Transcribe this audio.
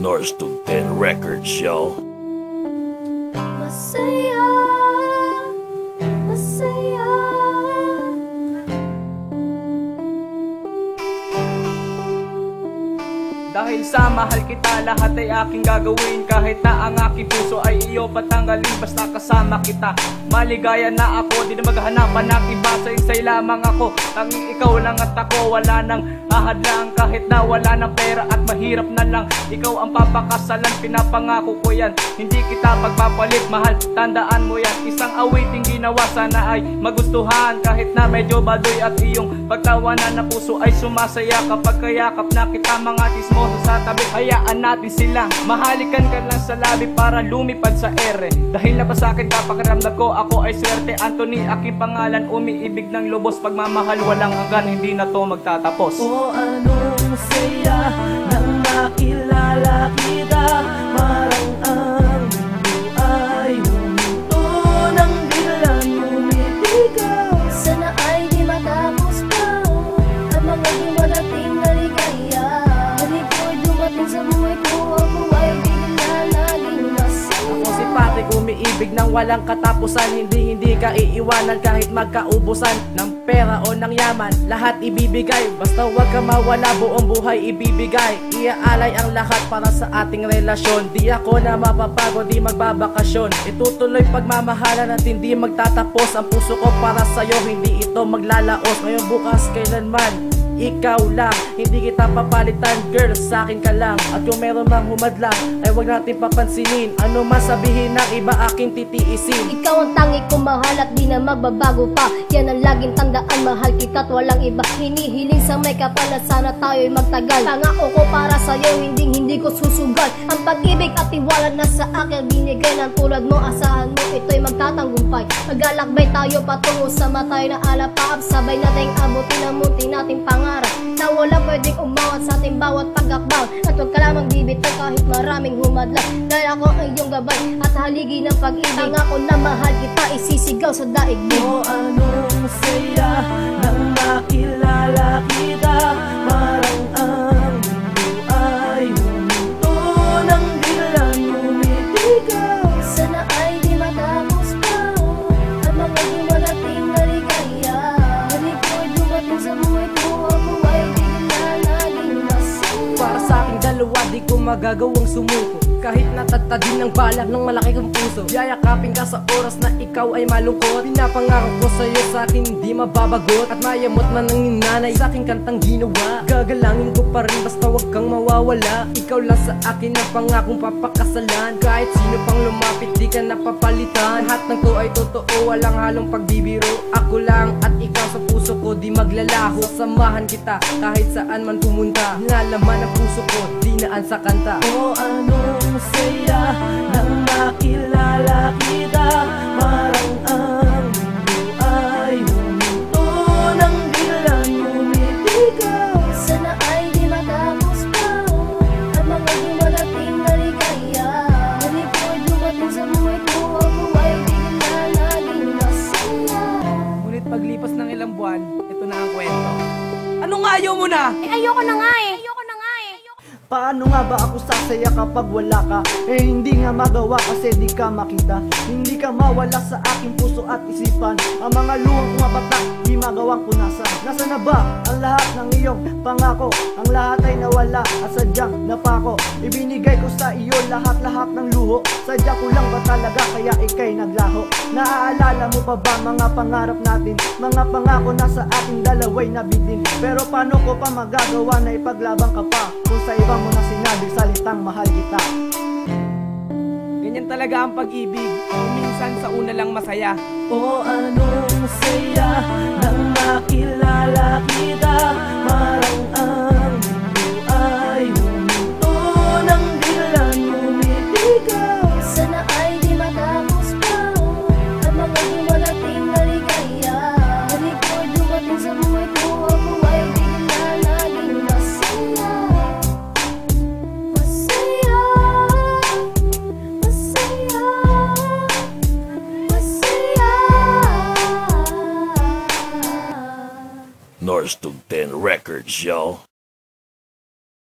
North to 10 Records, yo. Masaya, masaya. Dahil sa mahal kita, lahat ay aking gagawin. Kahit na ang aking puso ay iyo patanggalin, basta kasama kita. Maligaya na ako, di na maghahanapan ng iba. Sa'yo lamang ako, tanging ikaw lang at ako. Wala nang ahadlang kahit na wala ng pera at mahirap na lang. Ikaw ang papakasalan, pinapangako ko yan. Hindi kita pagpapalit, mahal, tandaan mo yan. Isang awiting ginawa, sana ay magustuhan. Kahit na medyo baduy at iyong pagtawanan na puso ay sumasaya. Kapag kayakap na kita, mga tismoso sa tabi, hayaan natin sila. Mahalikan ka lang sa labi para lumipad sa ere. Dahil na ba sa akin kapakiramdam ko, ako ay swerte. Anthony, aking pangalan, umiibig ng lubos. Pagmamahal walang hanggan, hindi na to magtatapos. O anong saya nang makilala kita. Parang ang mundo ay huminto ng biglang lumitigaw. Sana ay di matapos pa ang mga dumadating na ligaya. Ganit ko'y dumating sa buhay ko, ako ay bigla naging masaya. Ako si Patrick, umiibig ng walang katapusan. Hindi ka iiwanan kahit magkaubusan ng pera o ng yaman, lahat ibibigay. Basta wag ka mawala, buong buhay ibibigay. Iaalay ang lahat para sa ating relasyon. Di ako na mapapagod, di magbabakasyon. Itutuloy pagmamahalan at hindi magtatapos. Ang puso ko para sa'yo, hindi ito maglalaos. Ngayon, bukas, kailanman ikaw lang, hindi kita papalitan. Girl, sa akin ka lang. At kung meron mang humadlang, ay wag natin papansinin. Ano man sabihin ng iba, aking titiisin. Ikaw ang tangi kong mahal at di na magbabago pa. Yan ang laging tandaan, mahal kita at walang iba. Hinihiling sa may kapal na sana tayo'y magtagal. Pangako ko para sa'yo, hindi ko susugal. Ang pag-ibig at tiwala na sa akin binigay. Ng tulad mo, asahan mo, ito'y magtatanggumpay. Maglalakbay tayo patungo sa matay na alapaap. Sabay nating abutin ang munti nating pangarap na wala pwedeng umawat sa ating bawat pagkakbang. At huwag ka lamang bibitaw kahit maraming humadlang. Dahil ako ang iyong gabay at haligi ng pag-ibig. Pangako na mahal kita, isisigaw sa daigdig. O anong saya nang makilala kita. Parang ang mundo ay huminto ng biglang lumitigaw. Sana ay di matapos pa ang mga dumadating na ligaya. Ganit ko'y dumating sa buhay ko, ako ay bigla naging masaya. Para sa aking dalawa, di ko magagawang sumuko. Kahit natatadin ng balak ng malaki kong puso. Yayakapin ka sa oras na ikaw ay malungkot. Pinapangako ko sa'yo, sa akin hindi mababagot. At mayamot man ng nanay sa aking kantang ginawa. Gagalangin ko pa rin basta wag kang mawawala. Ikaw lang sa akin ang pangakong papakasalan. Kahit sino pang lumapit, di ka napapalitan. Lahat ng to ay totoo, walang halong pagbibiro. Ako lang at ikaw sa puso ko, di maglalaho. Samahan kita kahit saan man pumunta. Nalaman ang puso ko, di naan sa kanta. O anong saya nang makilala kita. Parang ang mundo ay huminto ng biglang lumitigaw. Sana ay di matapos pa ang mga dumadating na ligaya. Ganit ko'y dumating sa buhay ko, ako ay bigla naging masaya. Ngunit paglipas ng ilang buwan, ito na ang kwento. Anong ayaw mo na? Ayoko na nga eh. Paano nga ba ako sasaya kapag wala ka? Eh hindi nga magawa kasi di ka makita. Hindi ka mawala sa aking puso at isipan. Ang mga luwang pumapatak, di magawang punasan. Nasa na ba ang lahat ng iyong pangako? Ang lahat ay nawala at sadyang napako. Ibinigay ko sa iyo lahat-lahat ng luho. Sadya ko lang ba talaga kaya ikay naglaho? Naaalala mo pa ba mga pangarap natin? Mga pangako na sa ating dalaway nabitin. Pero paano ko pa magagawa na ipaglabang ka pa kung sa ibang mo na sinabi salitang mahal kita? Ganyan talaga ang pag-ibig, minsan sa una lang masaya. O anong saya nang makilala kita. Parang ang mundo ay huminto ng biglang lumitigaw. Sana ay di matapos pa ang mga dumadating na ligaya. Ganit ko'y dumating sa buhay ko, ako ay bigla naging masaya. Masaya, masaya, masaya. North to 10 Records, yo.